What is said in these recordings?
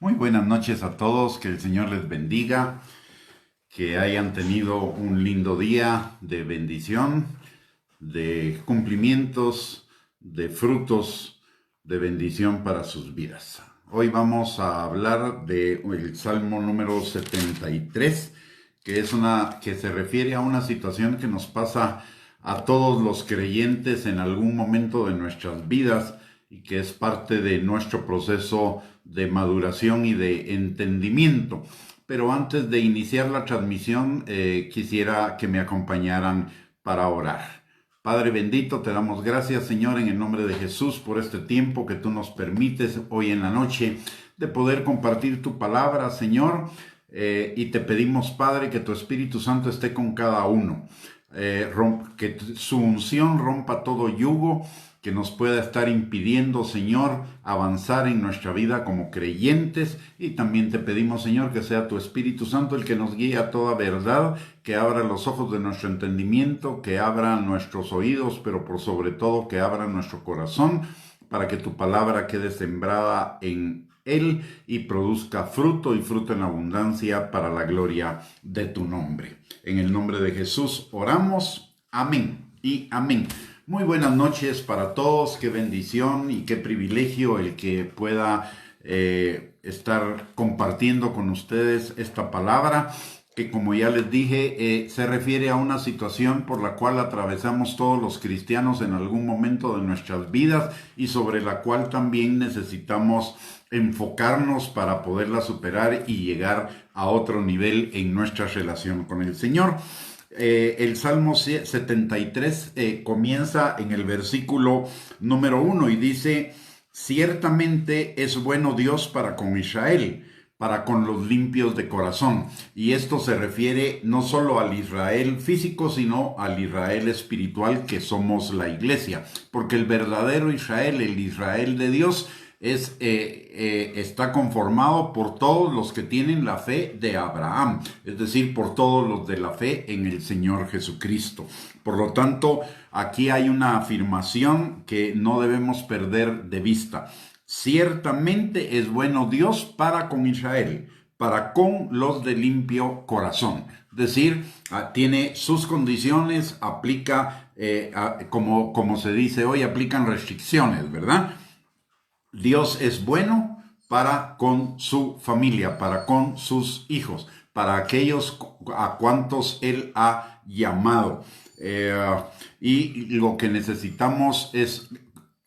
Muy buenas noches a todos, que el Señor les bendiga, que hayan tenido un lindo día de bendición, de cumplimientos, de frutos de bendición para sus vidas. Hoy vamos a hablar del Salmo número 73, que se refiere a una situación que nos pasa a todos los creyentes en algún momento de nuestras vidas y que es parte de nuestro proceso de maduración y de entendimiento. Pero antes de iniciar la transmisión, quisiera que me acompañaran para orar. Padre bendito, te damos gracias, Señor, en el nombre de Jesús, por este tiempo que tú nos permites hoy en la noche de poder compartir tu palabra, Señor. Y te pedimos, Padre, que tu Espíritu Santo esté con cada uno. Que su unción rompa todo yugo que nos pueda estar impidiendo, Señor, avanzar en nuestra vida como creyentes. Y también te pedimos, Señor, que sea tu Espíritu Santo el que nos guíe a toda verdad, que abra los ojos de nuestro entendimiento, que abra nuestros oídos, pero por sobre todo que abra nuestro corazón, para que tu palabra quede sembrada en él y produzca fruto y fruto en abundancia para la gloria de tu nombre. En el nombre de Jesús oramos. Amén y amén. Muy buenas noches para todos, qué bendición y qué privilegio el que pueda estar compartiendo con ustedes esta palabra, que como ya les dije, se refiere a una situación por la cual atravesamos todos los cristianos en algún momento de nuestras vidas y sobre la cual también necesitamos enfocarnos para poderla superar y llegar a otro nivel en nuestra relación con el Señor. El Salmo 73 comienza en el versículo número 1 y dice: ciertamente es bueno Dios para con Israel, para con los limpios de corazón. Y esto se refiere no solo al Israel físico, sino al Israel espiritual, que somos la iglesia. Porque el verdadero Israel, el Israel de Dios, está conformado por todos los que tienen la fe de Abraham, es decir, por todos los de la fe en el Señor Jesucristo. Por lo tanto, aquí hay una afirmación que no debemos perder de vista. Ciertamente es bueno Dios para con Israel, para con los de limpio corazón. Es decir, tiene sus condiciones, aplica, como se dice hoy, aplican restricciones, ¿verdad? Dios es bueno para con su familia, para con sus hijos, para aquellos a cuantos Él ha llamado. Y lo que necesitamos es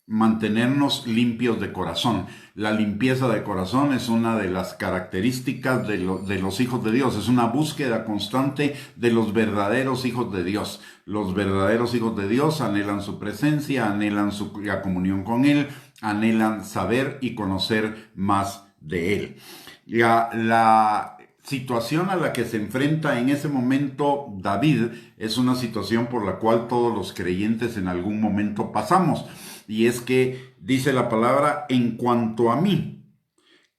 mantenernos limpios de corazón. La limpieza de corazón es una de las características de los hijos de Dios. Es una búsqueda constante de los verdaderos hijos de Dios. Los verdaderos hijos de Dios anhelan su presencia, anhelan la comunión con Él, anhelan saber y conocer más de Él. La situación a la que se enfrenta en ese momento David es una situación por la cual todos los creyentes en algún momento pasamos. Y es que dice la palabra: en cuanto a mí,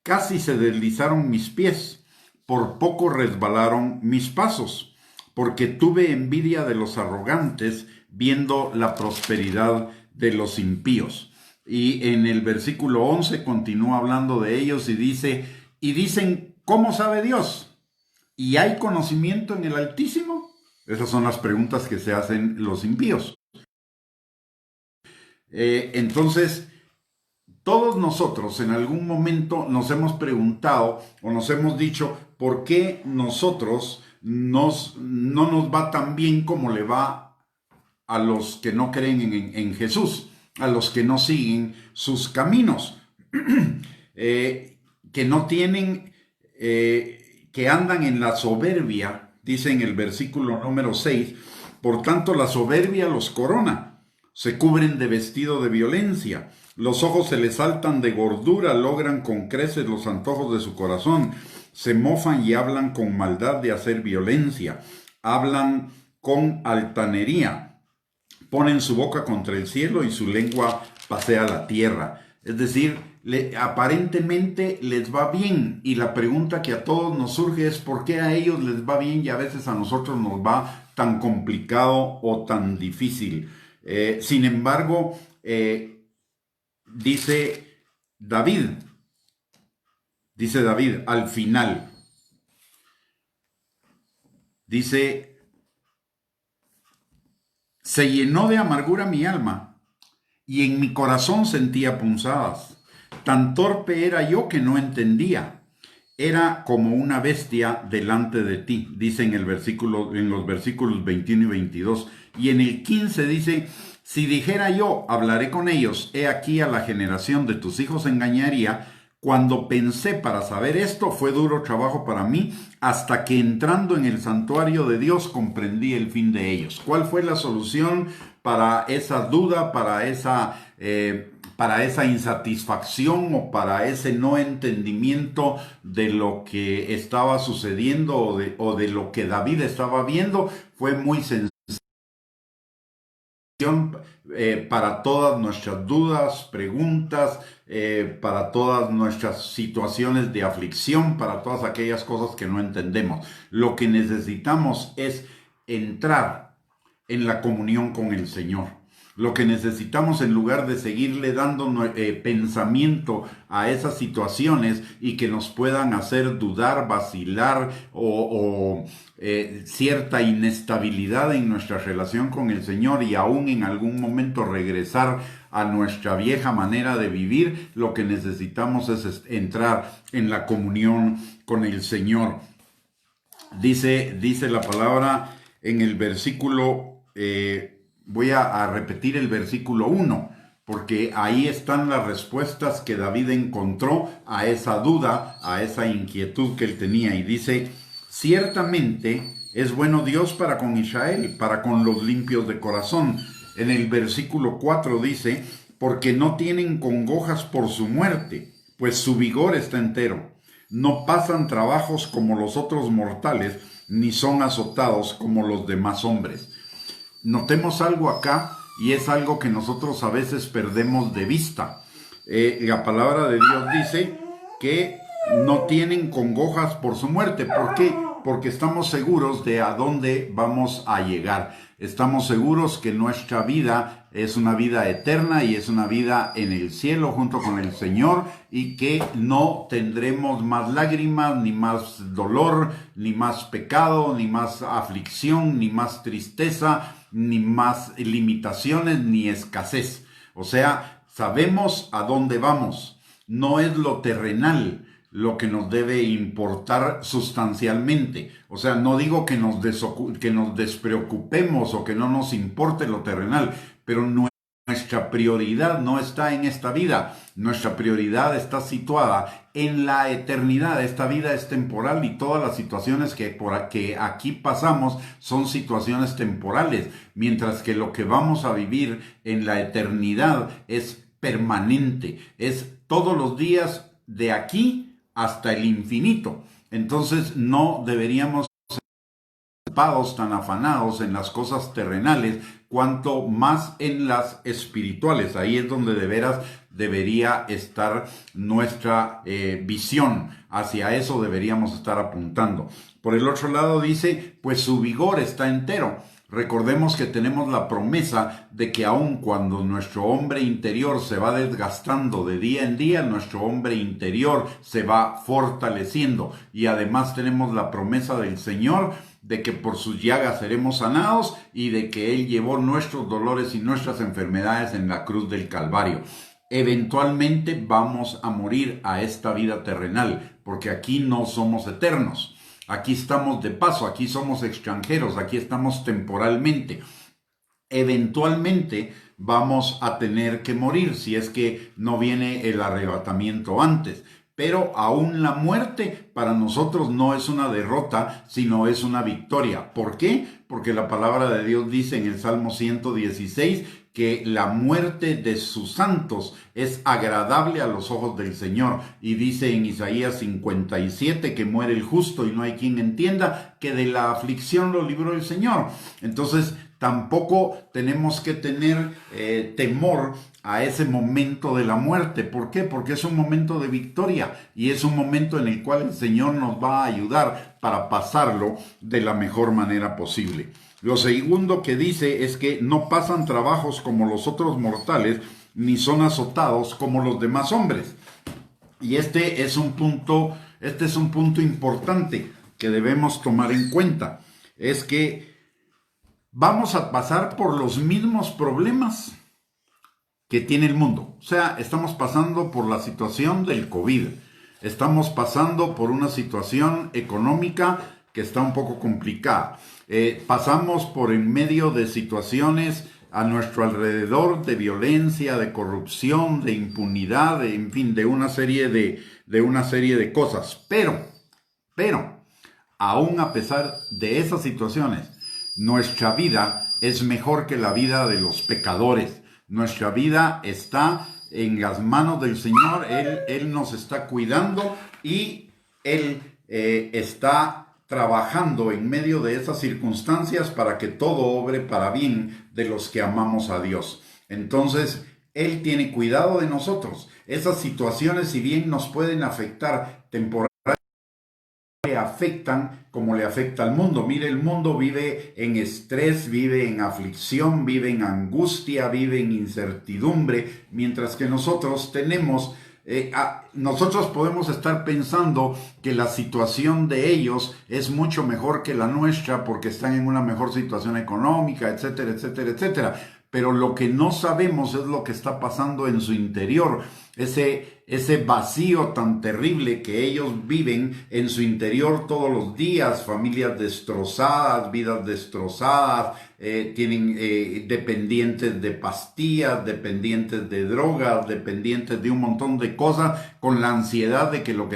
casi se deslizaron mis pies, por poco resbalaron mis pasos, porque tuve envidia de los arrogantes, viendo la prosperidad de los impíos. Y en el versículo 11 continúa hablando de ellos y dicen, ¿cómo sabe Dios? ¿Y hay conocimiento en el Altísimo? Esas son las preguntas que se hacen los impíos. Entonces, todos nosotros en algún momento nos hemos preguntado o nos hemos dicho por qué nosotros no nos va tan bien como le va a los que no creen en Jesús, a los que no siguen sus caminos, que no tienen, que andan en la soberbia, dice en el versículo número 6. Por tanto la soberbia los corona, se cubren de vestido de violencia, los ojos se les saltan de gordura, logran con creces los antojos de su corazón, se mofan y hablan con maldad de hacer violencia, hablan con altanería, ponen su boca contra el cielo y su lengua pasea la tierra. Es decir, aparentemente les va bien, y la pregunta que a todos nos surge es ¿por qué a ellos les va bien y a veces a nosotros nos va tan complicado o tan difícil? Sin embargo, dice David, Dice David, al final, dice, se llenó de amargura mi alma y en mi corazón sentía punzadas. Tan torpe era yo que no entendía. Era como una bestia delante de ti, dice en los versículos 21 y 22. Y en el 15 dice, si dijera yo, hablaré con ellos, he aquí a la generación de tus hijos engañaría. Cuando pensé para saber esto, fue duro trabajo para mí, hasta que entrando en el santuario de Dios comprendí el fin de ellos. ¿Cuál fue la solución para esa duda, para esa insatisfacción o para ese no entendimiento de lo que estaba sucediendo o de lo que David estaba viendo? Fue muy sencillo. Para todas nuestras dudas, preguntas, para todas nuestras situaciones de aflicción, para todas aquellas cosas que no entendemos. Lo que necesitamos es entrar en la comunión con el Señor. Lo que necesitamos, en lugar de seguirle dando pensamiento a esas situaciones y que nos puedan hacer dudar, vacilar o cierta inestabilidad en nuestra relación con el Señor y aún en algún momento regresar a nuestra vieja manera de vivir, lo que necesitamos es entrar en la comunión con el Señor. Dice la palabra en el versículo... Voy a repetir el versículo 1, porque ahí están las respuestas que David encontró a esa duda, a esa inquietud que él tenía. Y dice, ciertamente es bueno Dios para con Israel, para con los limpios de corazón. En el versículo 4 dice, porque no tienen congojas por su muerte, pues su vigor está entero. No pasan trabajos como los otros mortales, ni son azotados como los demás hombres. Notemos algo acá, y es algo que nosotros a veces perdemos de vista. La palabra de Dios dice que no tienen congojas por su muerte. ¿Por qué? Porque estamos seguros de a dónde vamos a llegar. Estamos seguros que nuestra vida es una vida eterna y es una vida en el cielo junto con el Señor, y que no tendremos más lágrimas, ni más dolor, ni más pecado, ni más aflicción, ni más tristeza, ni más limitaciones, ni escasez. O sea, sabemos a dónde vamos. No es lo terrenal lo que nos debe importar sustancialmente. O sea, no digo que nos despreocupemos o que no nos importe lo terrenal, pero nuestra prioridad no está en esta vida. Nuestra prioridad está situada en la eternidad. Esta vida es temporal y todas las situaciones que aquí pasamos son situaciones temporales, mientras que lo que vamos a vivir en la eternidad es permanente. Es todos los días de aquí hasta el infinito. Entonces no deberíamos ser ocupados, tan afanados en las cosas terrenales, cuanto más en las espirituales. Ahí es donde de veras debería estar nuestra visión. Hacia eso deberíamos estar apuntando. Por el otro lado dice, pues su vigor está entero. Recordemos que tenemos la promesa de que aun cuando nuestro hombre interior se va desgastando de día en día, nuestro hombre interior se va fortaleciendo. Y además tenemos la promesa del Señor de que por sus llagas seremos sanados y de que Él llevó nuestros dolores y nuestras enfermedades en la cruz del Calvario. Eventualmente vamos a morir a esta vida terrenal, porque aquí no somos eternos. Aquí estamos de paso, aquí somos extranjeros, aquí estamos temporalmente. Eventualmente vamos a tener que morir si es que no viene el arrebatamiento antes. Pero aún la muerte para nosotros no es una derrota, sino es una victoria. ¿Por qué? Porque la palabra de Dios dice en el Salmo 116 que la muerte de sus santos es agradable a los ojos del Señor. Y dice en Isaías 57 que muere el justo y no hay quien entienda, que de la aflicción lo libró el Señor. Entonces tampoco tenemos que tener temor a ese momento de la muerte. ¿Por qué? Porque es un momento de victoria y es un momento en el cual el Señor nos va a ayudar para pasarlo de la mejor manera posible. Lo segundo que dice es que no pasan trabajos como los otros mortales, ni son azotados como los demás hombres. Y este es un punto importante que debemos tomar en cuenta. Es que vamos a pasar por los mismos problemas que tiene el mundo. O sea, estamos pasando por la situación del COVID. Estamos pasando por una situación económica que está un poco complicada. Pasamos por en medio de situaciones a nuestro alrededor de violencia, de corrupción, de impunidad, en fin, de una serie de cosas. Pero, aún a pesar de esas situaciones, nuestra vida es mejor que la vida de los pecadores. Nuestra vida está en las manos del Señor. Él nos está cuidando y Él está trabajando en medio de esas circunstancias para que todo obre para bien de los que amamos a Dios. Entonces, Él tiene cuidado de nosotros. Esas situaciones, si bien nos pueden afectar temporalmente, le afectan como le afecta al mundo. Mire, el mundo vive en estrés, vive en aflicción, vive en angustia, vive en incertidumbre, mientras que nosotros nosotros podemos estar pensando que la situación de ellos es mucho mejor que la nuestra porque están en una mejor situación económica, etcétera, etcétera, etcétera. Pero lo que no sabemos es lo que está pasando en su interior, ese vacío tan terrible que ellos viven en su interior todos los días, familias destrozadas, vidas destrozadas, tienen dependientes de pastillas, dependientes de drogas, dependientes de un montón de cosas, con la ansiedad de que lo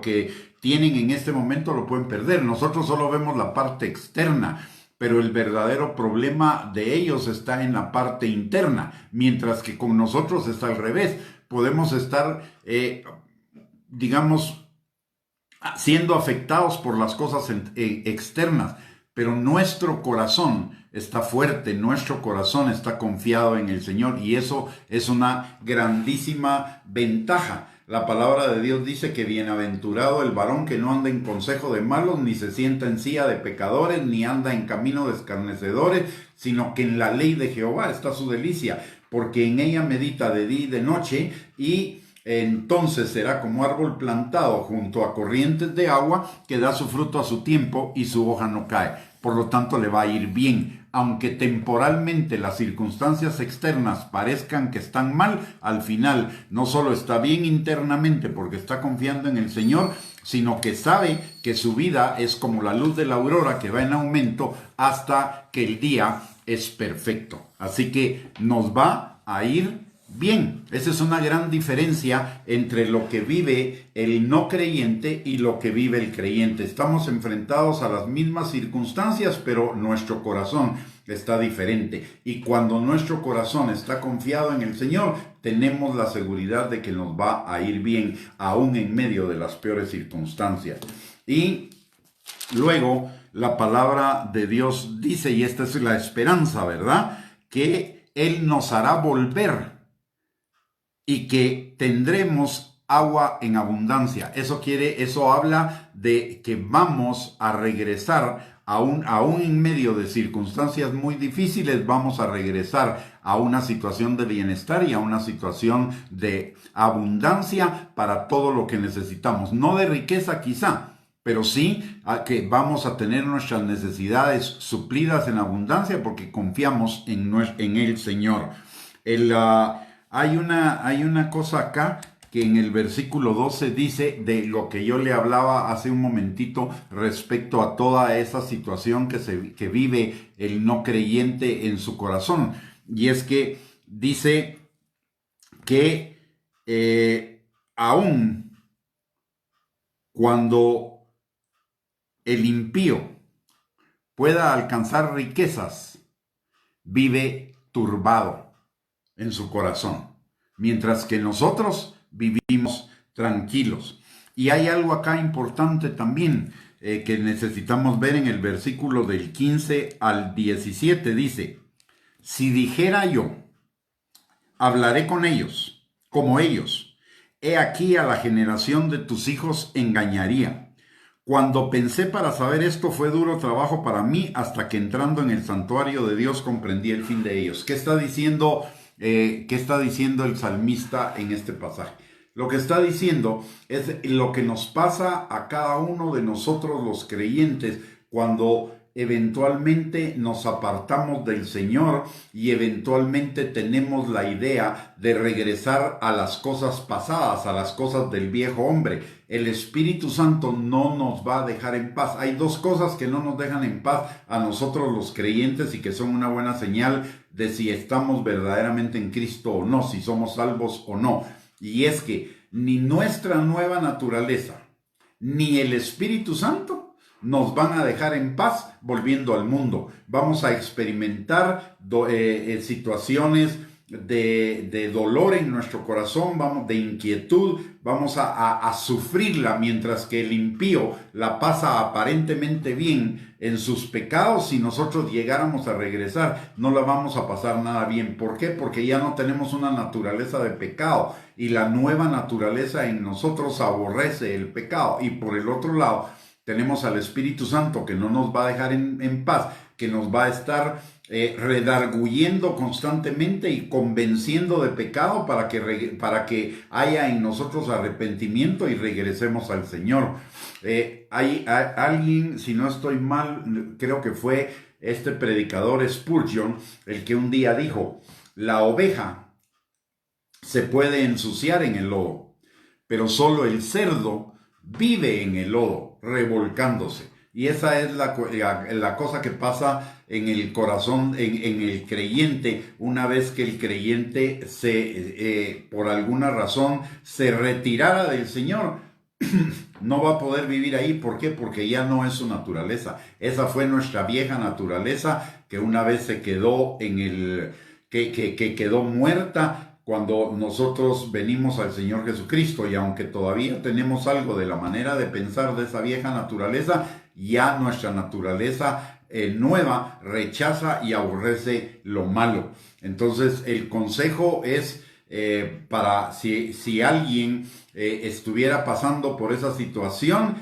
que tienen en este momento lo pueden perder. Nosotros solo vemos la parte externa, pero el verdadero problema de ellos está en la parte interna, mientras que con nosotros está al revés. Podemos estar, digamos, siendo afectados por las cosas externas, pero nuestro corazón está fuerte, nuestro corazón está confiado en el Señor, y eso es una grandísima ventaja. La palabra de Dios dice que bienaventurado el varón que no anda en consejo de malos, ni se sienta en silla de pecadores, ni anda en camino de escarnecedores, sino que en la ley de Jehová está su delicia, porque en ella medita de día y de noche, y entonces será como árbol plantado junto a corrientes de agua, que da su fruto a su tiempo y su hoja no cae. Por lo tanto, le va a ir bien. Aunque temporalmente las circunstancias externas parezcan que están mal, al final no solo está bien internamente porque está confiando en el Señor, sino que sabe que su vida es como la luz de la aurora que va en aumento hasta que el día es perfecto. Así que nos va a ir bien. Esa es una gran diferencia entre lo que vive el no creyente y lo que vive el creyente. Estamos enfrentados a las mismas circunstancias, pero nuestro corazón está diferente. Y cuando nuestro corazón está confiado en el Señor, tenemos la seguridad de que nos va a ir bien, aún en medio de las peores circunstancias. Y luego la palabra de Dios dice, y esta es la esperanza, ¿verdad?, que Él nos hará volver y que tendremos agua en abundancia. Eso habla de que vamos a regresar, aún en medio de circunstancias muy difíciles, vamos a regresar a una situación de bienestar y a una situación de abundancia para todo lo que necesitamos. No de riqueza quizá, pero sí a que vamos a tener nuestras necesidades suplidas en abundancia porque confiamos en el Señor. Hay una cosa acá que en el versículo 12 dice de lo que yo le hablaba hace un momentito respecto a toda esa situación que vive el no creyente en su corazón. Y es que dice que aún cuando el impío pueda alcanzar riquezas, vive turbado en su corazón, mientras que nosotros vivimos tranquilos. Y hay algo acá importante también que necesitamos ver en el versículo del 15 al 17. Dice, si dijera yo, hablaré con ellos, como ellos, he aquí a la generación de tus hijos engañaría. Cuando pensé para saber esto fue duro trabajo para mí, hasta que entrando en el santuario de Dios comprendí el fin de ellos. ¿Qué está diciendo el salmista en este pasaje? Lo que está diciendo es lo que nos pasa a cada uno de nosotros los creyentes cuando eventualmente nos apartamos del Señor y eventualmente tenemos la idea de regresar a las cosas pasadas, a las cosas del viejo hombre. El Espíritu Santo no nos va a dejar en paz. Hay dos cosas que no nos dejan en paz a nosotros los creyentes y que son una buena señal de si estamos verdaderamente en Cristo o no, si somos salvos o no. Y es que ni nuestra nueva naturaleza, ni el Espíritu Santo nos van a dejar en paz volviendo al mundo. Vamos a experimentar situaciones de dolor en nuestro corazón, de inquietud, vamos a sufrirla, mientras que el impío la pasa aparentemente bien en sus pecados. Si nosotros llegáramos a regresar, no la vamos a pasar nada bien. ¿Por qué? Porque ya no tenemos una naturaleza de pecado y la nueva naturaleza en nosotros aborrece el pecado. Y por el otro lado, tenemos al Espíritu Santo que no nos va a dejar en paz, que nos va a estar redarguyendo constantemente y convenciendo de pecado para que haya en nosotros arrepentimiento y regresemos al Señor. Hay alguien, si no estoy mal, creo que fue este predicador Spurgeon, el que un día dijo: la oveja se puede ensuciar en el lodo, pero solo el cerdo vive en el lodo, revolcándose. Y esa es la cosa que pasa en el corazón, en el creyente, una vez que el creyente por alguna razón se retirara del Señor. No va a poder vivir ahí. ¿Por qué? Porque ya no es su naturaleza. Esa fue nuestra vieja naturaleza que una vez se quedó que quedó muerta cuando nosotros venimos al Señor Jesucristo. Y aunque todavía tenemos algo de la manera de pensar de esa vieja naturaleza, ya nuestra naturaleza nueva rechaza y aborrece lo malo. Entonces el consejo es para si alguien estuviera pasando por esa situación,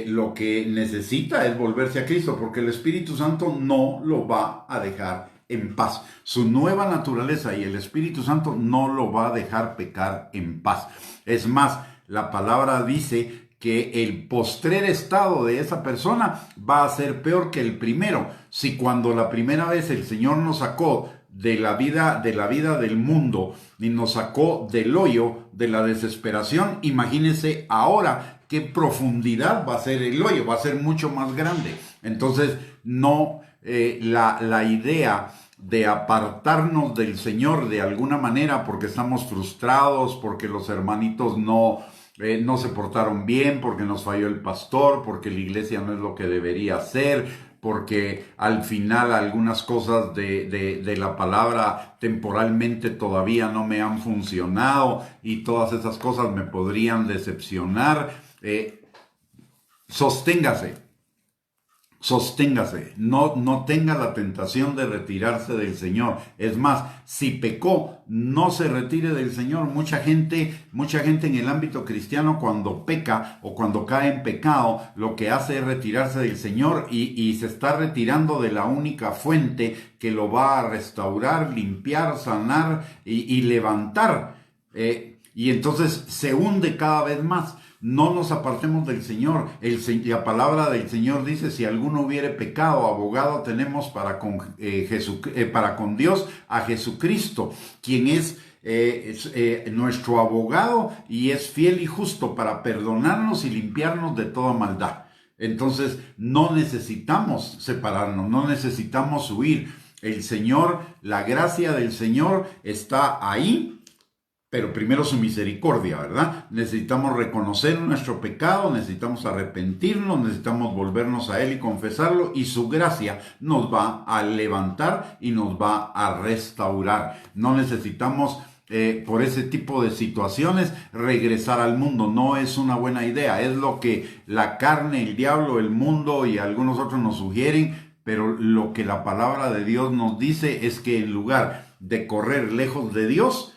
lo que necesita es volverse a Cristo, porque el Espíritu Santo no lo va a dejar en paz. Su nueva naturaleza y el Espíritu Santo no lo va a dejar pecar en paz. Es más, la palabra dice que el postrer estado de esa persona va a ser peor que el primero. Si cuando la primera vez el Señor nos sacó de la vida del mundo y nos sacó del hoyo de la desesperación, imagínense ahora qué profundidad va a ser el hoyo, va a ser mucho más grande. Entonces, no la idea de apartarnos del Señor de alguna manera porque estamos frustrados, porque los hermanitos no se portaron bien, porque nos falló el pastor, porque la iglesia no es lo que debería ser, porque al final algunas cosas de la palabra temporalmente todavía no me han funcionado y todas esas cosas me podrían decepcionar. Sosténgase, no tenga la tentación de retirarse del Señor. Es más, si pecó, no se retire del Señor. Mucha gente en el ámbito cristiano, cuando peca o cuando cae en pecado, lo que hace es retirarse del Señor y se está retirando de la única fuente que lo va a restaurar, limpiar, sanar y levantar. Y entonces se hunde cada vez más. No nos apartemos del Señor. La palabra del Señor dice: si alguno hubiere pecado, abogado tenemos para con Dios a Jesucristo, quien es nuestro abogado y es fiel y justo para perdonarnos y limpiarnos de toda maldad. Entonces no necesitamos separarnos, no necesitamos huir. El Señor, la gracia del Señor está ahí. Pero primero su misericordia, ¿verdad? Necesitamos reconocer nuestro pecado, necesitamos arrepentirnos, necesitamos volvernos a Él y confesarlo, y su gracia nos va a levantar y nos va a restaurar. No necesitamos, por ese tipo de situaciones, regresar al mundo. No es una buena idea. Es lo que la carne, el diablo, el mundo y algunos otros nos sugieren, pero lo que la palabra de Dios nos dice es que en lugar de correr lejos de Dios,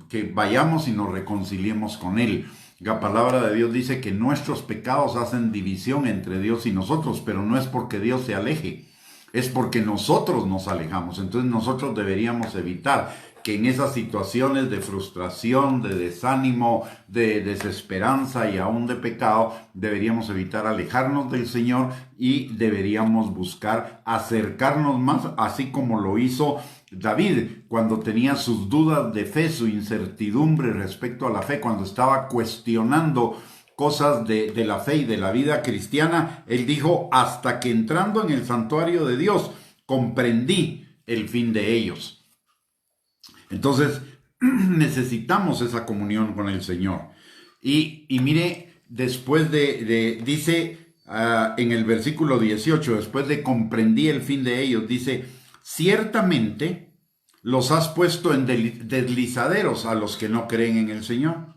que vayamos y nos reconciliemos con Él. La palabra de Dios dice que nuestros pecados hacen división entre Dios y nosotros, pero no es porque Dios se aleje, es porque nosotros nos alejamos. Entonces nosotros deberíamos evitar que en esas situaciones de frustración, de desánimo, de desesperanza y aún de pecado, deberíamos evitar alejarnos del Señor y deberíamos buscar acercarnos más, así como lo hizo David cuando tenía sus dudas de fe, su incertidumbre respecto a la fe, cuando estaba cuestionando cosas de la fe y de la vida cristiana. Él dijo: hasta que entrando en el santuario de Dios comprendí el fin de ellos. Entonces necesitamos esa comunión con el Señor. Y mire, después dice en el versículo 18, después de comprendí el fin de ellos, dice: ciertamente los has puesto en deslizaderos a los que no creen en el Señor.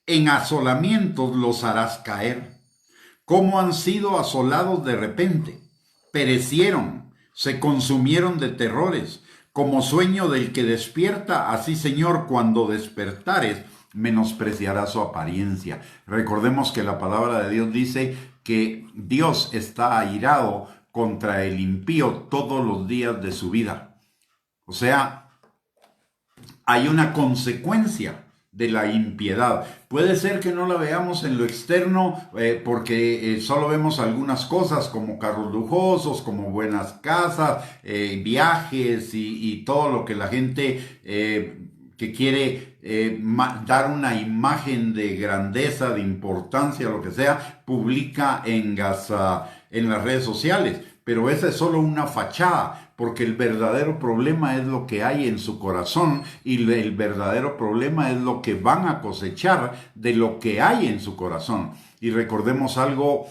En asolamientos los harás caer. ¿Cómo han sido asolados de repente? Perecieron, se consumieron de terrores. Como sueño del que despierta, así, Señor, cuando despertares, menospreciará su apariencia. Recordemos que la palabra de Dios dice que Dios está airado contra el impío todos los días de su vida. O sea, hay una consecuencia de la impiedad. Puede ser que no la veamos en lo externo porque solo vemos algunas cosas como carros lujosos, como buenas casas, viajes y todo lo que la gente que quiere dar una imagen de grandeza, de importancia, lo que sea, publica en las redes sociales. Pero esa es solo una fachada, porque el verdadero problema es lo que hay en su corazón y el verdadero problema es lo que van a cosechar de lo que hay en su corazón. Y recordemos algo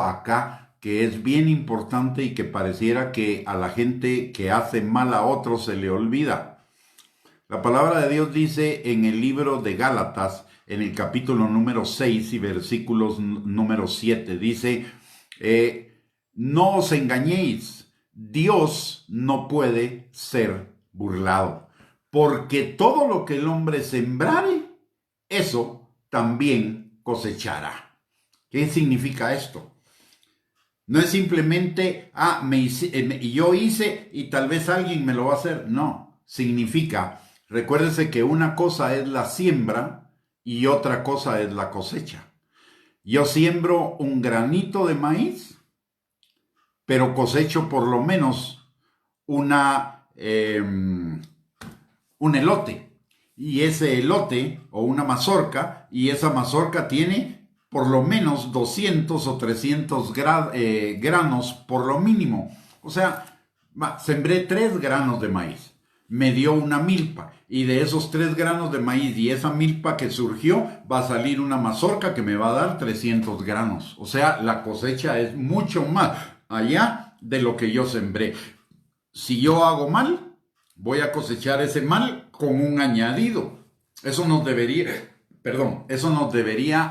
acá que es bien importante y que pareciera que a la gente que hace mal a otros se le olvida. La palabra de Dios dice en el libro de Gálatas, en el capítulo número 6 y versículos número 7, dice: no os engañéis, Dios no puede ser burlado, porque todo lo que el hombre sembrare, eso también cosechará. ¿Qué significa esto? No es simplemente, yo hice y tal vez alguien me lo va a hacer. No, significa, recuérdese que una cosa es la siembra y otra cosa es la cosecha. Yo siembro un granito de maíz, pero cosecho por lo menos un elote. Y ese elote o una mazorca, y esa mazorca tiene por lo menos 200 o 300 granos por lo mínimo. O sea, sembré 3 granos de maíz. Me dio una milpa. Y de esos 3 granos de maíz y esa milpa que surgió, va a salir una mazorca que me va a dar 300 granos. O sea, la cosecha es mucho más allá de lo que yo sembré. Si yo hago mal, voy a cosechar ese mal con un añadido. Eso nos debería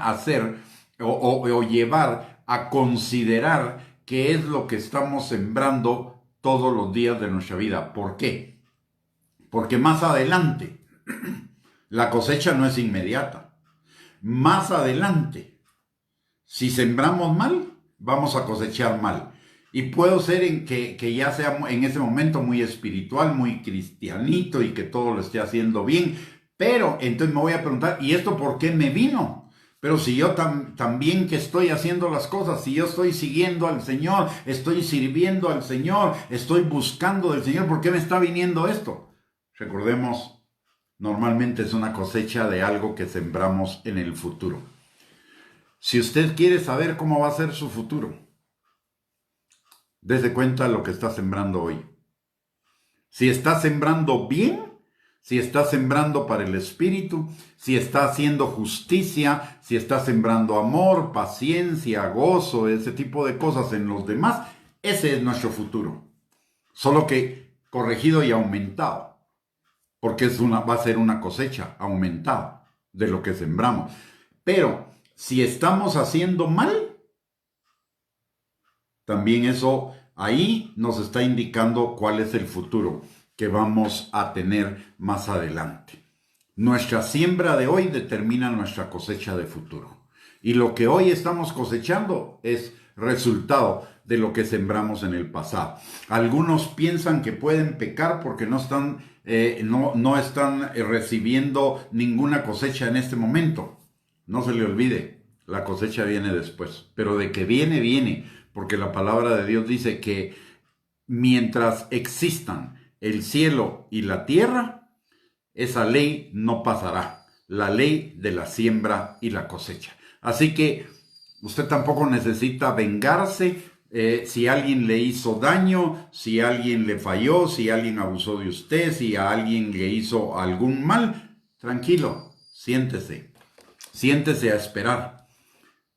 hacer o llevar a considerar qué es lo que estamos sembrando todos los días de nuestra vida. ¿Por qué? Porque más adelante la cosecha no es inmediata. Más adelante, si sembramos mal, vamos a cosechar mal. Y puedo ser que ya sea en ese momento muy espiritual, muy cristianito y que todo lo esté haciendo bien. Pero entonces me voy a preguntar, ¿y esto por qué me vino? Pero si yo también que estoy haciendo las cosas, si yo estoy siguiendo al Señor, estoy sirviendo al Señor, estoy buscando del Señor, ¿por qué me está viniendo esto? Recordemos, normalmente es una cosecha de algo que sembramos en el futuro. Si usted quiere saber cómo va a ser su futuro, dese cuenta de lo que está sembrando hoy. Si está sembrando bien, si está sembrando para el Espíritu, si está haciendo justicia, si está sembrando amor, paciencia, gozo, ese tipo de cosas en los demás, ese es nuestro futuro. Solo que corregido y aumentado, porque va a ser una cosecha aumentada de lo que sembramos. Pero si estamos haciendo mal, también eso ahí nos está indicando cuál es el futuro que vamos a tener más adelante. Nuestra siembra de hoy determina nuestra cosecha de futuro. Y lo que hoy estamos cosechando es resultado de lo que sembramos en el pasado. Algunos piensan que pueden pecar porque no están recibiendo ninguna cosecha en este momento. No se le olvide, la cosecha viene después, pero de que viene, viene, porque la palabra de Dios dice que mientras existan el cielo y la tierra, esa ley no pasará, la ley de la siembra y la cosecha. Así que usted tampoco necesita vengarse si alguien le hizo daño, si alguien le falló, si alguien abusó de usted, si a alguien le hizo algún mal. Tranquilo, siéntese a esperar.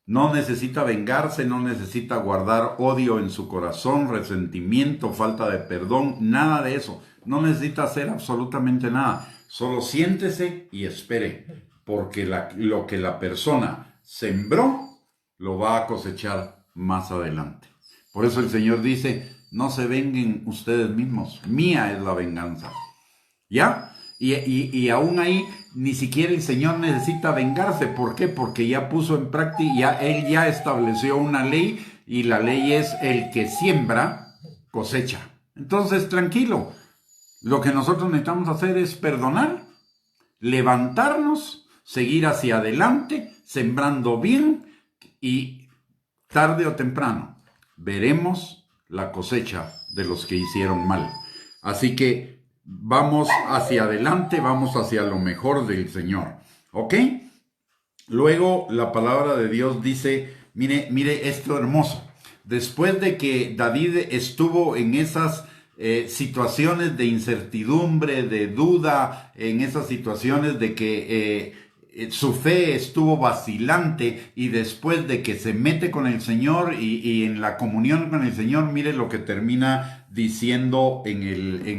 No necesita vengarse, no necesita guardar odio en su corazón, resentimiento, falta de perdón, nada de eso. No necesita hacer absolutamente nada. Solo siéntese y espere, porque lo que la persona sembró lo va a cosechar más adelante. Por eso el Señor dice, no se venguen ustedes mismos, mía es la venganza. ¿Ya? Y aún ahí ni siquiera el Señor necesita vengarse. ¿Por qué? Porque ya puso en práctica, Él ya estableció una ley, y la ley es el que siembra, cosecha. Entonces, tranquilo, lo que nosotros necesitamos hacer es perdonar, levantarnos, seguir hacia adelante, sembrando bien, y tarde o temprano veremos la cosecha de los que hicieron mal. Así que vamos hacia adelante, vamos hacia lo mejor del Señor. ¿Ok? Luego la palabra de Dios dice, mire esto hermoso. Después de que David estuvo en esas situaciones de incertidumbre, de duda, en esas situaciones de que su fe estuvo vacilante, y después de que se mete con el Señor y en la comunión con el Señor, mire lo que termina diciendo en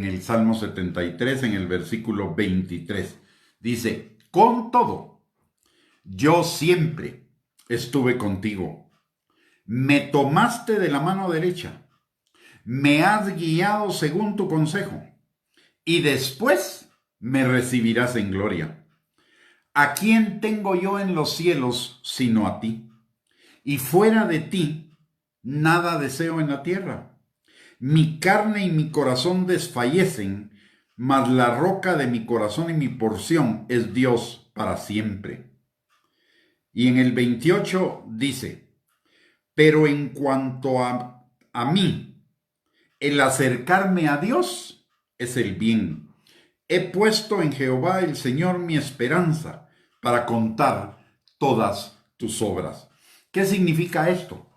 el Salmo 73, en el versículo 23. Dice, con todo, yo siempre estuve contigo. Me tomaste de la mano derecha. Me has guiado según tu consejo. Y después me recibirás en gloria. ¿A quién tengo yo en los cielos sino a ti? Y fuera de ti, nada deseo en la tierra. Mi carne y mi corazón desfallecen, mas la roca de mi corazón y mi porción es Dios para siempre. Y en el 28 dice, pero en cuanto a mí, el acercarme a Dios es el bien. He puesto en Jehová el Señor mi esperanza, para contar todas tus obras. ¿Qué significa esto?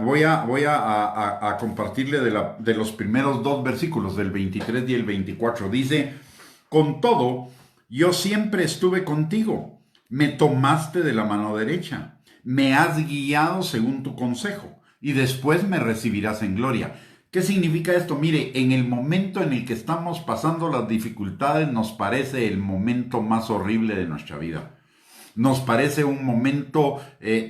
Voy a compartirle de los primeros dos versículos, del 23 y el 24. Dice, con todo, yo siempre estuve contigo. Me tomaste de la mano derecha. Me has guiado según tu consejo. Y después me recibirás en gloria. ¿Qué significa esto? Mire, en el momento en el que estamos pasando las dificultades, nos parece el momento más horrible de nuestra vida. Nos parece un momento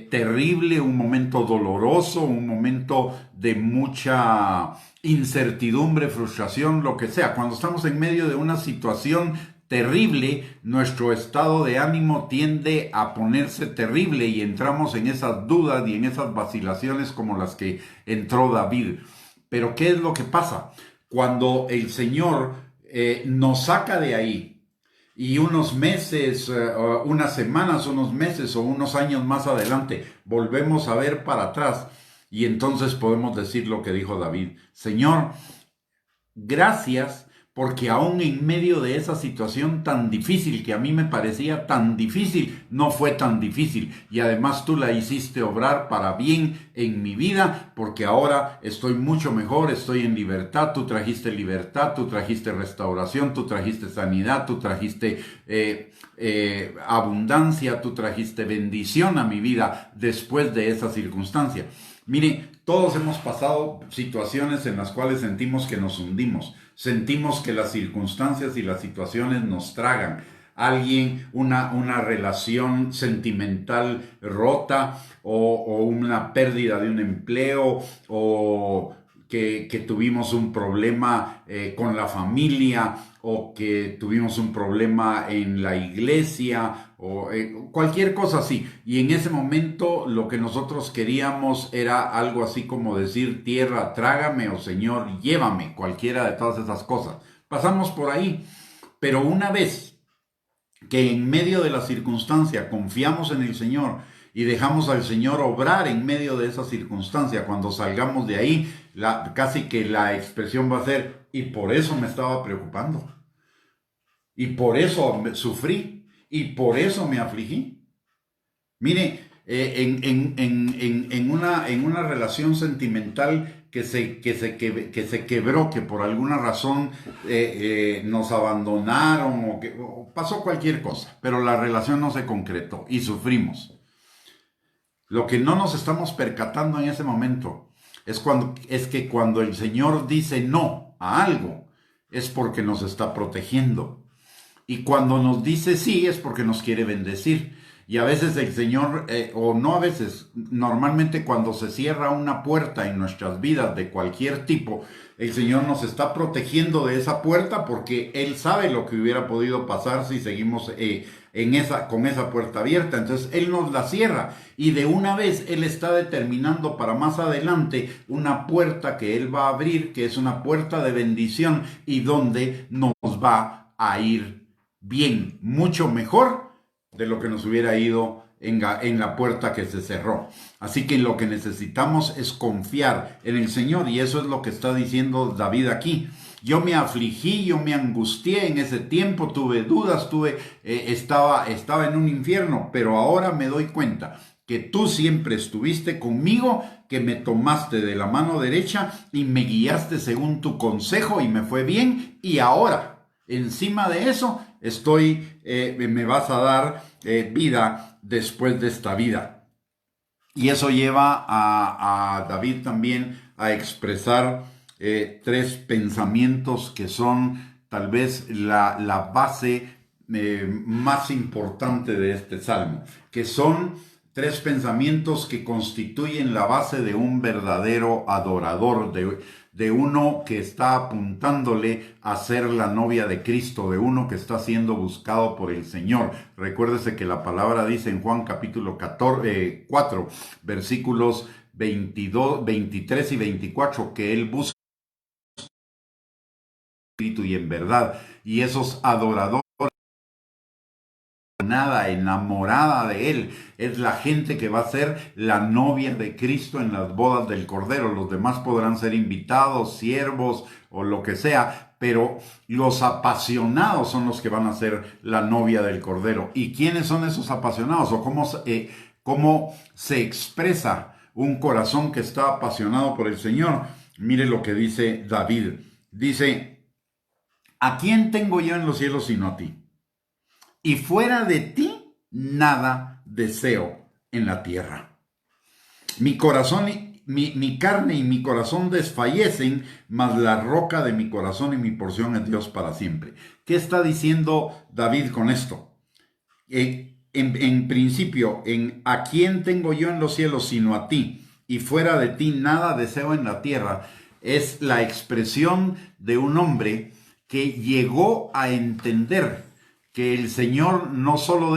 terrible, un momento doloroso, un momento de mucha incertidumbre, frustración, lo que sea. Cuando estamos en medio de una situación terrible, nuestro estado de ánimo tiende a ponerse terrible y entramos en esas dudas y en esas vacilaciones como las que entró David. Pero ¿qué es lo que pasa? Cuando el Señor nos saca de ahí, y unos meses, unas semanas, unos meses o unos años más adelante, volvemos a ver para atrás, y entonces podemos decir lo que dijo David: Señor, gracias, porque aún en medio de esa situación tan difícil, que a mí me parecía tan difícil, no fue tan difícil. Y además tú la hiciste obrar para bien en mi vida, porque ahora estoy mucho mejor, estoy en libertad. Tú trajiste restauración, tú trajiste sanidad, tú trajiste abundancia, tú trajiste bendición a mi vida después de esa circunstancia. Mire, todos hemos pasado situaciones en las cuales sentimos que nos hundimos. Sentimos que las circunstancias y las situaciones nos tragan. Alguien, una relación sentimental rota, o una pérdida de un empleo, o que tuvimos un problema con la familia, o que tuvimos un problema en la iglesia o cualquier cosa así. Y en ese momento lo que nosotros queríamos era algo así como decir: tierra, trágame, o Señor, llévame, cualquiera de todas esas cosas. Pasamos por ahí, pero una vez que en medio de la circunstancia confiamos en el Señor y dejamos al Señor obrar en medio de esa circunstancia, cuando salgamos de ahí, casi que la expresión va a ser: y por eso me estaba preocupando, y por eso sufrí, y por eso me afligí. Mire, en una relación sentimental que se quebró, que por alguna razón nos abandonaron o pasó cualquier cosa, pero la relación no se concretó y sufrimos. Lo que no nos estamos percatando en ese momento es que cuando el Señor dice no a algo, es porque nos está protegiendo. Y cuando nos dice sí, es porque nos quiere bendecir. Y a veces el Señor, o no a veces, normalmente cuando se cierra una puerta en nuestras vidas de cualquier tipo, el Señor nos está protegiendo de esa puerta porque Él sabe lo que hubiera podido pasar si seguimos con esa puerta abierta. Entonces Él nos la cierra y de una vez Él está determinando para más adelante una puerta que Él va a abrir, que es una puerta de bendición y donde nos va a ir bien, mucho mejor de lo que nos hubiera ido en la puerta que se cerró. Así que lo que necesitamos es confiar en el Señor, y eso es lo que está diciendo David aquí. Yo me afligí, yo me angustié en ese tiempo, tuve dudas, estaba en un infierno, pero ahora me doy cuenta que tú siempre estuviste conmigo, que me tomaste de la mano derecha y me guiaste según tu consejo y me fue bien. Y ahora, encima de eso, me vas a dar vida después de esta vida. Y eso lleva a David también a expresar tres pensamientos que son tal vez la base más importante de este salmo, que son tres pensamientos que constituyen la base de un verdadero adorador, de uno que está apuntándole a ser la novia de Cristo, de uno que está siendo buscado por el Señor. Recuérdese que la palabra dice en Juan capítulo 4, versículos 22, 23 y 24, que Él busca en espíritu y en verdad. Y esos adoradores, enamorada de Él, es la gente que va a ser la novia de Cristo en las bodas del Cordero. Los demás podrán ser invitados, siervos o lo que sea, pero los apasionados son los que van a ser la novia del Cordero. ¿Y quiénes son esos apasionados? ¿O cómo se expresa un corazón que está apasionado por el Señor? Mire lo que dice David. Dice: ¿a quién tengo yo en los cielos sino a ti? Y fuera de ti, nada deseo en la tierra. Mi corazón, mi carne y mi corazón desfallecen, mas la roca de mi corazón y mi porción es Dios para siempre. ¿Qué está diciendo David con esto? En principio, ¿a quién tengo yo en los cielos sino a ti? Y fuera de ti, nada deseo en la tierra. Es la expresión de un hombre que llegó a entender que el Señor no solo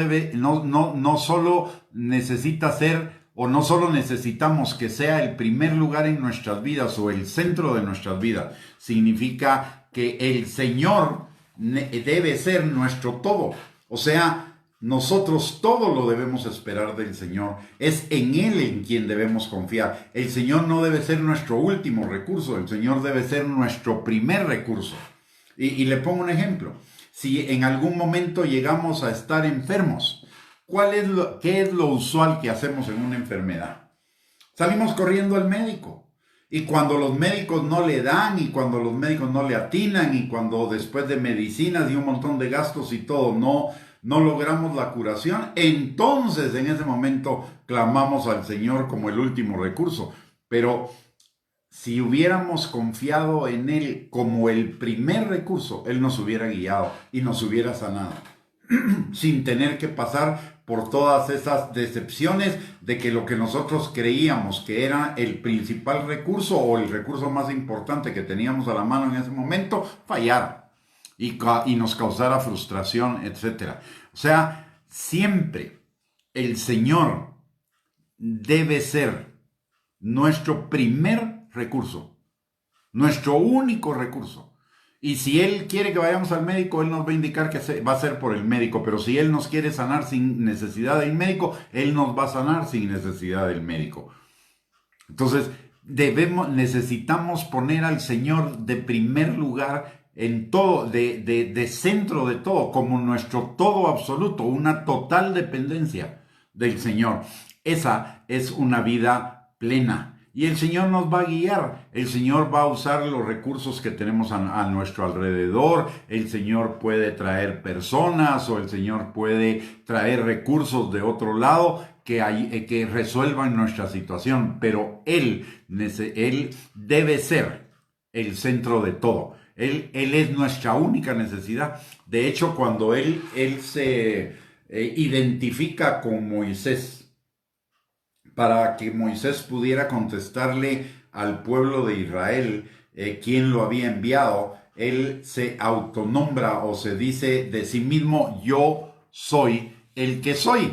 necesita ser, o no solo necesitamos que sea el primer lugar en nuestras vidas o el centro de nuestras vidas. Significa que el Señor debe ser nuestro todo. O sea, nosotros todo lo debemos esperar del Señor. Es en Él en quien debemos confiar. El Señor no debe ser nuestro último recurso. El Señor debe ser nuestro primer recurso. Y le pongo un ejemplo. Si en algún momento llegamos a estar enfermos, ¿qué es lo usual que hacemos en una enfermedad? Salimos corriendo al médico. Y cuando los médicos no le dan, y cuando los médicos no le atinan, y cuando después de medicinas y un montón de gastos y todo, no logramos la curación, entonces en ese momento clamamos al Señor como el último recurso. Pero si hubiéramos confiado en Él como el primer recurso, Él nos hubiera guiado y nos hubiera sanado, sin tener que pasar por todas esas decepciones de que lo que nosotros creíamos que era el principal recurso o el recurso más importante que teníamos a la mano en ese momento, fallara. y nos causara frustración, etc. O sea, siempre el Señor debe ser nuestro primer recurso, nuestro único recurso. Y si Él quiere que vayamos al médico, Él nos va a indicar que va a ser por el médico. Pero si Él nos quiere sanar sin necesidad del médico, Él nos va a sanar sin necesidad del médico. Entonces, necesitamos poner al Señor de primer lugar en todo, de centro de todo, como nuestro todo absoluto, una total dependencia del Señor. Esa es una vida plena. Y el Señor nos va a guiar, el Señor va a usar los recursos que tenemos a nuestro alrededor, el Señor puede traer personas o el Señor puede traer recursos de otro lado que resuelvan nuestra situación, pero Él debe ser el centro de todo. Él es nuestra única necesidad. De hecho, cuando Él se identifica con Moisés, para que Moisés pudiera contestarle al pueblo de Israel quién lo había enviado, él se autonombra o se dice de sí mismo: yo soy el que soy.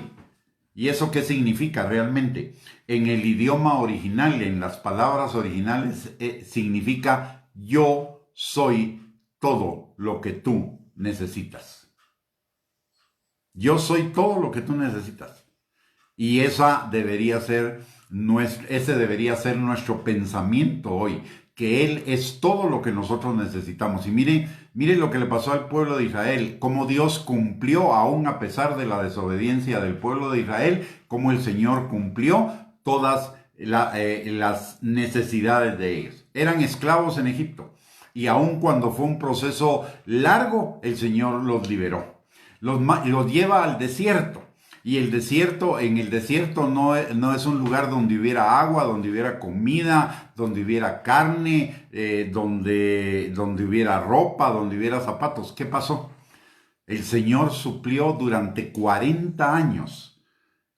¿Y eso qué significa realmente? En el idioma original, en las palabras originales, significa: yo soy todo lo que tú necesitas. Yo soy todo lo que tú necesitas. Y ese debería ser nuestro pensamiento hoy, que Él es todo lo que nosotros necesitamos. Y mire lo que le pasó al pueblo de Israel, cómo Dios cumplió, aún a pesar de la desobediencia del pueblo de Israel, cómo el Señor cumplió todas las necesidades de ellos. Eran esclavos en Egipto, y aun cuando fue un proceso largo, el Señor los liberó. Los lleva al desierto. Y en el desierto no es un lugar donde hubiera agua, donde hubiera comida, donde hubiera carne, donde hubiera ropa, donde hubiera zapatos. ¿Qué pasó? El Señor suplió durante 40 años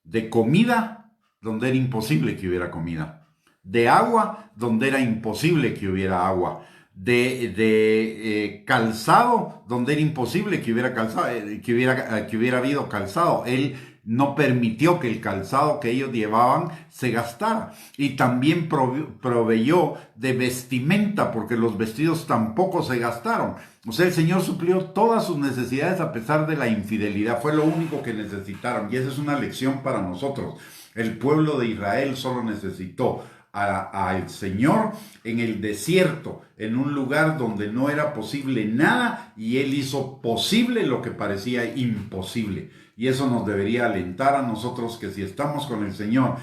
de comida donde era imposible que hubiera comida, de agua donde era imposible que hubiera agua, de calzado donde era imposible que hubiera calzado, que hubiera habido calzado. Él no permitió que el calzado que ellos llevaban se gastara. Y también proveyó de vestimenta, porque los vestidos tampoco se gastaron. O sea, el Señor suplió todas sus necesidades a pesar de la infidelidad. Fue lo único que necesitaron. Y esa es una lección para nosotros. El pueblo de Israel solo necesitó al Señor en el desierto, en un lugar donde no era posible nada, y Él hizo posible lo que parecía imposible. Y eso nos debería alentar a nosotros, que si estamos con el Señor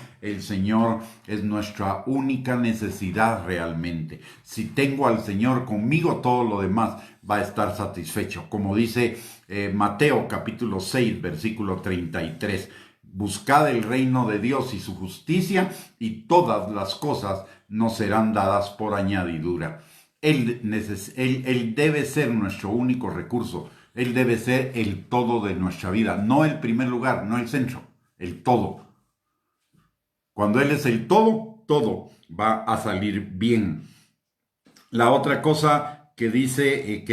es nuestra única necesidad realmente. Si tengo al Señor conmigo, todo lo demás va a estar satisfecho. Como dice Mateo capítulo 6, versículo 33. Buscad el reino de Dios y su justicia, y todas las cosas nos serán dadas por añadidura. Él debe ser nuestro único recurso. Él debe ser el todo de nuestra vida. No el primer lugar, no el centro, el todo. Cuando Él es el todo, todo va a salir bien. La otra cosa que dice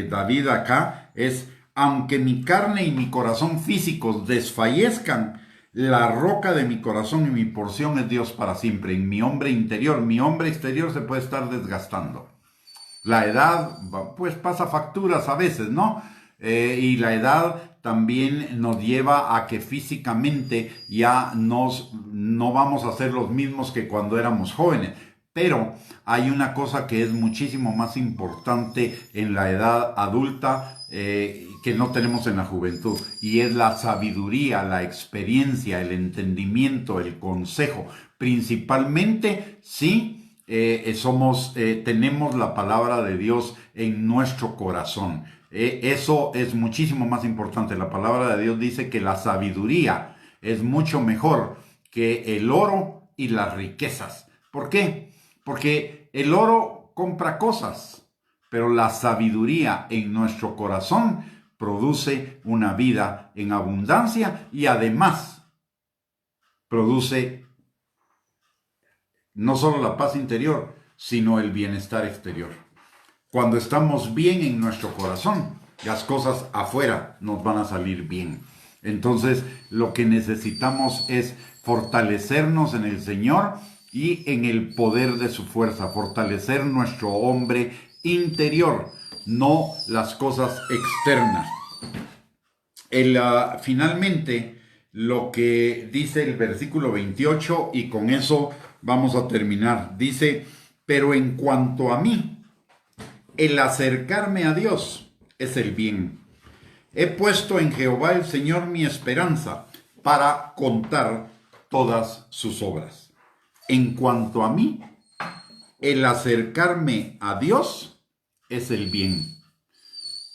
David acá es: aunque mi carne y mi corazón físicos desfallezcan, la roca de mi corazón y mi porción es Dios para siempre. En mi hombre interior, mi hombre exterior se puede estar desgastando. La edad, pues, pasa facturas a veces, ¿no? Y la edad también nos lleva a que físicamente ya no vamos a ser los mismos que cuando éramos jóvenes. Pero hay una cosa que es muchísimo más importante en la edad adulta que no tenemos en la juventud, y es la sabiduría, la experiencia, el entendimiento, el consejo. Principalmente si tenemos la palabra de Dios en nuestro corazón. Eso es muchísimo más importante. La palabra de Dios dice que la sabiduría es mucho mejor que el oro y las riquezas. ¿Por qué? Porque el oro compra cosas, pero la sabiduría en nuestro corazón produce una vida en abundancia, y además produce no solo la paz interior, sino el bienestar exterior. Cuando estamos bien en nuestro corazón, las cosas afuera nos van a salir bien. Entonces, lo que necesitamos es fortalecernos en el Señor y en el poder de su fuerza, fortalecer nuestro hombre interior, no las cosas externas. Finalmente, lo que dice el versículo 28, y con eso vamos a terminar, dice: pero en cuanto a mí, el acercarme a Dios es el bien. He puesto en Jehová el Señor mi esperanza para contar todas sus obras. En cuanto a mí, el acercarme a Dios es el bien.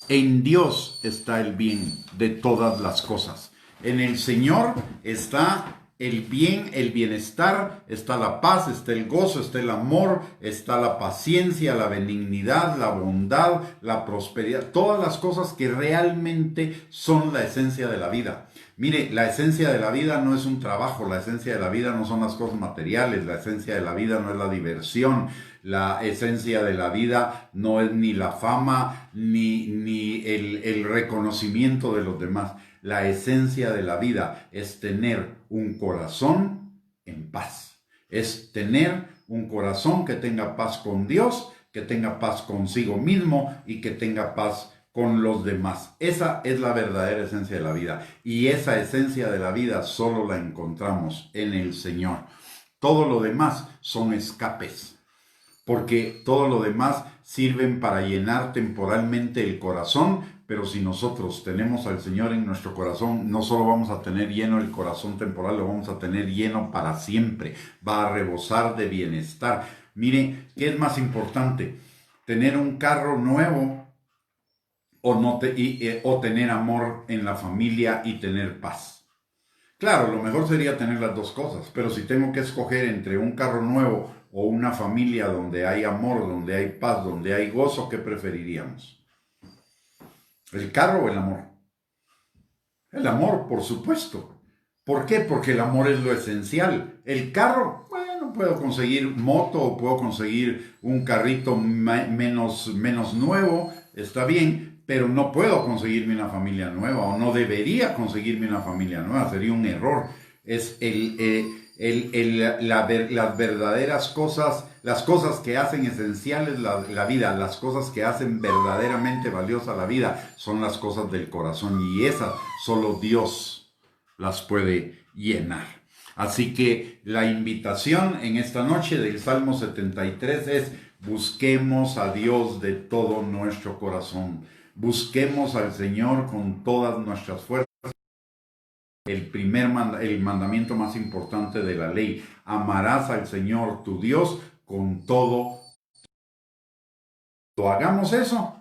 En Dios está el bien de todas las cosas. En el Señor está el bien, el bienestar, está la paz, está el gozo, está el amor, está la paciencia, la benignidad, la bondad, la prosperidad, todas las cosas que realmente son la esencia de la vida. Mire, la esencia de la vida no es un trabajo, la esencia de la vida no son las cosas materiales, la esencia de la vida no es la diversión, la esencia de la vida no es ni la fama ni el reconocimiento de los demás. La esencia de la vida es tener un corazón en paz, es tener un corazón que tenga paz con Dios, que tenga paz consigo mismo y que tenga paz con los demás. Esa es la verdadera esencia de la vida, y esa esencia de la vida solo la encontramos en el Señor. Todo lo demás son escapes, porque todo lo demás sirven para llenar temporalmente el corazón, pero si nosotros tenemos al Señor en nuestro corazón, no solo vamos a tener lleno el corazón temporal, lo vamos a tener lleno para siempre. Va a rebosar de bienestar. Mire, ¿qué es más importante? ¿Tener un carro nuevo o tener amor en la familia y tener paz? Claro, lo mejor sería tener las dos cosas, pero si tengo que escoger entre un carro nuevo o una familia donde hay amor, donde hay paz, donde hay gozo, ¿qué preferiríamos? ¿El carro o el amor? El amor, por supuesto. ¿Por qué? Porque el amor es lo esencial. El carro, bueno, puedo conseguir moto o puedo conseguir un carrito menos nuevo, está bien, pero no puedo conseguirme una familia nueva, o no debería conseguirme una familia nueva, sería un error. Es las verdaderas cosas, las cosas que hacen esenciales la vida, las cosas que hacen verdaderamente valiosa la vida, son las cosas del corazón, y esas solo Dios las puede llenar. Así que la invitación en esta noche del Salmo 73 es: busquemos a Dios de todo nuestro corazón, busquemos al Señor con todas nuestras fuerzas. El mandamiento más importante de la ley: amarás al Señor tu Dios con todo. Cuando hagamos eso,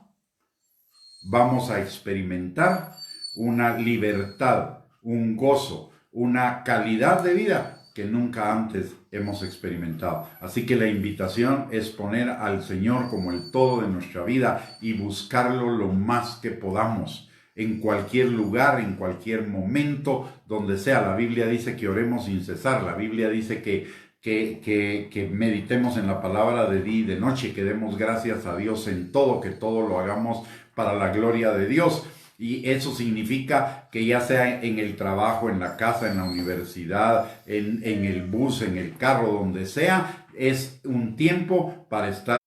vamos a experimentar una libertad, un gozo, una calidad de vida que nunca antes hemos experimentado. Así que la invitación es poner al Señor como el todo de nuestra vida y buscarlo lo más que podamos, en cualquier lugar, en cualquier momento, donde sea. La Biblia dice que oremos sin cesar. La Biblia dice que meditemos en la palabra de día y de noche, que demos gracias a Dios en todo, que todo lo hagamos para la gloria de Dios. Y eso significa que ya sea en el trabajo, en la casa, en la universidad, en el bus, en el carro, donde sea, es un tiempo para estar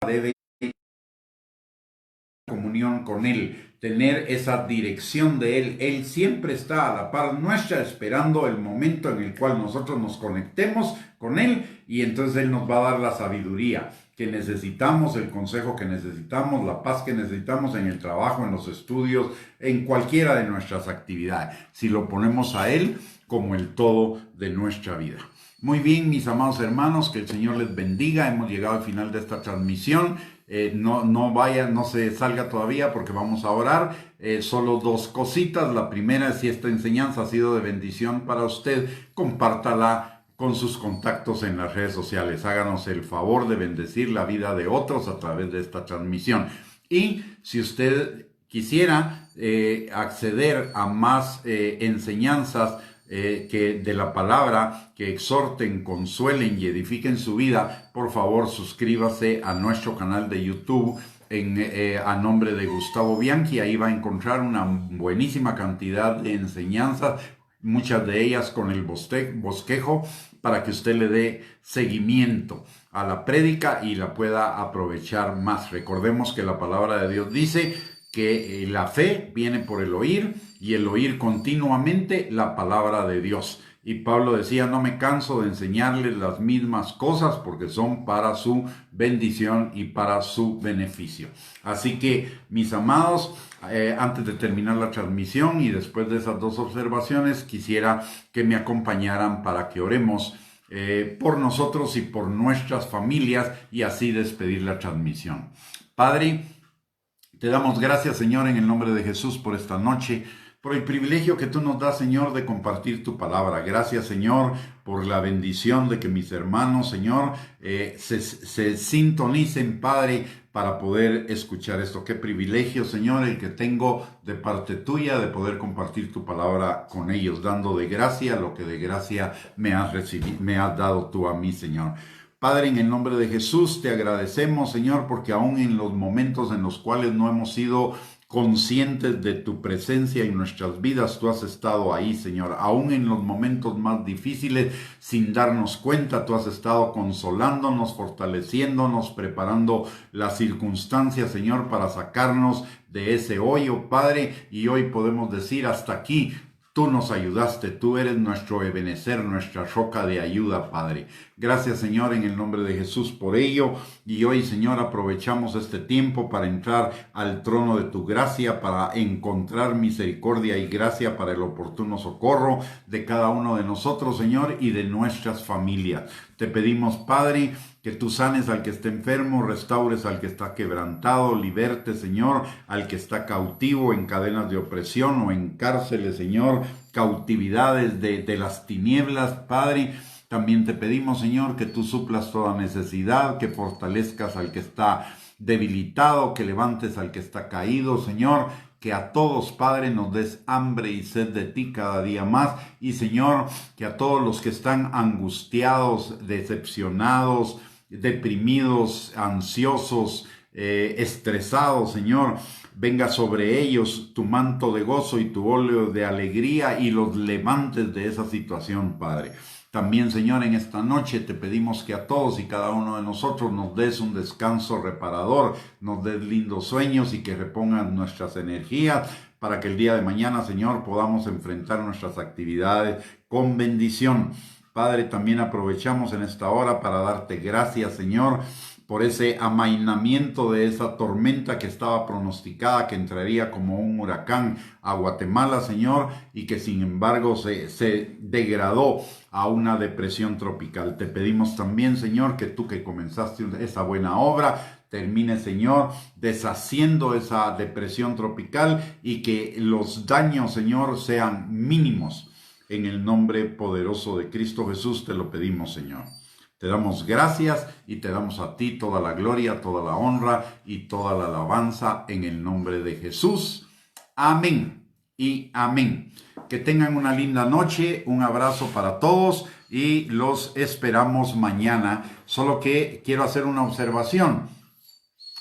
en comunión con Él, tener esa dirección de Él. Él siempre está a la par nuestra, esperando el momento en el cual nosotros nos conectemos con Él, y entonces Él nos va a dar la sabiduría que necesitamos, el consejo que necesitamos, la paz que necesitamos en el trabajo, en los estudios, en cualquiera de nuestras actividades, si lo ponemos a Él como el todo de nuestra vida. Muy bien, mis amados hermanos, que el Señor les bendiga. Hemos llegado al final de esta transmisión. No se salga todavía, porque vamos a orar. Solo dos cositas. La primera es: si esta enseñanza ha sido de bendición para usted, compártala con sus contactos en las redes sociales. Háganos el favor de bendecir la vida de otros a través de esta transmisión. Y si usted quisiera acceder a más enseñanzas que de la palabra, que exhorten, consuelen y edifiquen su vida, por favor suscríbase a nuestro canal de YouTube a nombre de Gustavo Bianchi. Ahí va a encontrar una buenísima cantidad de enseñanzas, muchas de ellas con el bosquejo, para que usted le dé seguimiento a la prédica y la pueda aprovechar más. Recordemos que la palabra de Dios dice que la fe viene por el oír y el oír continuamente la palabra de Dios. Y Pablo decía, no me canso de enseñarles las mismas cosas porque son para su bendición y para su beneficio. Así que, mis amados, antes de terminar la transmisión y después de esas dos observaciones, quisiera que me acompañaran para que oremos por nosotros y por nuestras familias y así despedir la transmisión. Padre, te damos gracias, Señor, en el nombre de Jesús por esta noche, por el privilegio que tú nos das, Señor, de compartir tu palabra. Gracias, Señor, por la bendición de que mis hermanos, Señor, se sintonicen, Padre, para poder escuchar esto. Qué privilegio, Señor, el que tengo de parte tuya de poder compartir tu palabra con ellos, dando de gracia lo que de gracia me has dado tú a mí, Señor. Padre, en el nombre de Jesús te agradecemos, Señor, porque aún en los momentos en los cuales no hemos sido conscientes de tu presencia en nuestras vidas, tú has estado ahí, Señor. Aún en los momentos más difíciles, sin darnos cuenta, tú has estado consolándonos, fortaleciéndonos, preparando las circunstancias, Señor, para sacarnos de ese hoyo, Padre. Y hoy podemos decir, hasta aquí tú nos ayudaste, tú eres nuestro Ebenezer, nuestra roca de ayuda, Padre. Gracias, Señor, en el nombre de Jesús por ello. Y hoy, Señor, aprovechamos este tiempo para entrar al trono de tu gracia, para encontrar misericordia y gracia para el oportuno socorro de cada uno de nosotros, Señor, y de nuestras familias. Te pedimos, Padre, que tú sanes al que está enfermo, restaures al que está quebrantado, liberte, Señor, al que está cautivo en cadenas de opresión o en cárceles, Señor, cautividades de las tinieblas, Padre. También te pedimos, Señor, que tú suplas toda necesidad, que fortalezcas al que está debilitado, que levantes al que está caído, Señor, que a todos, Padre, nos des hambre y sed de ti cada día más. Y, Señor, que a todos los que están angustiados, decepcionados, deprimidos, ansiosos, estresados, Señor, venga sobre ellos tu manto de gozo y tu óleo de alegría y los levantes de esa situación, Padre. También, Señor, en esta noche te pedimos que a todos y cada uno de nosotros nos des un descanso reparador, nos des lindos sueños y que repongan nuestras energías para que el día de mañana, Señor, podamos enfrentar nuestras actividades con bendición. Padre, también aprovechamos en esta hora para darte gracias, Señor, por ese amainamiento de esa tormenta que estaba pronosticada, que entraría como un huracán a Guatemala, Señor, y que sin embargo se degradó a una depresión tropical. Te pedimos también, Señor, que tú que comenzaste esa buena obra, termine, Señor, deshaciendo esa depresión tropical y que los daños, Señor, sean mínimos. En el nombre poderoso de Cristo Jesús te lo pedimos, Señor. Te damos gracias y te damos a ti toda la gloria, toda la honra y toda la alabanza en el nombre de Jesús. Amén y amén. Que tengan una linda noche, un abrazo para todos y los esperamos mañana. Solo que quiero hacer una observación.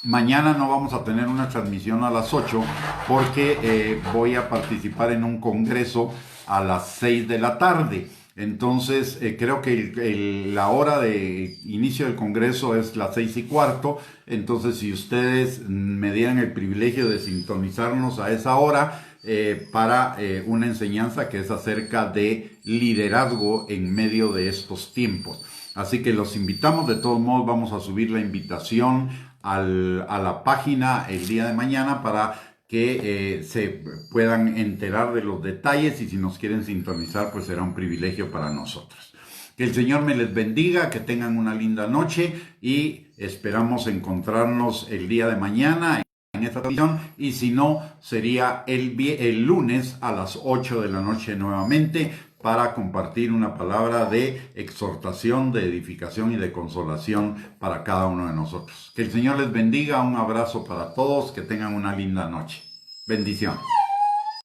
Mañana no vamos a tener una transmisión a las 8 porque voy a participar en un congreso a las 6 de la tarde. Entonces, creo que la hora de inicio del congreso es las 6:15. Entonces, si ustedes me dieran el privilegio de sintonizarnos a esa hora para una enseñanza que es acerca de liderazgo en medio de estos tiempos. Así que los invitamos. De todos modos, vamos a subir la invitación a la página el día de mañana para que se puedan enterar de los detalles, y si nos quieren sintonizar, pues será un privilegio para nosotros. Que el Señor me les bendiga, que tengan una linda noche y esperamos encontrarnos el día de mañana en esta transmisión, y si no, sería el lunes a las 8 de la noche nuevamente para compartir una palabra de exhortación, de edificación y de consolación para cada uno de nosotros. Que el Señor les bendiga, un abrazo para todos, que tengan una linda noche. Bendición.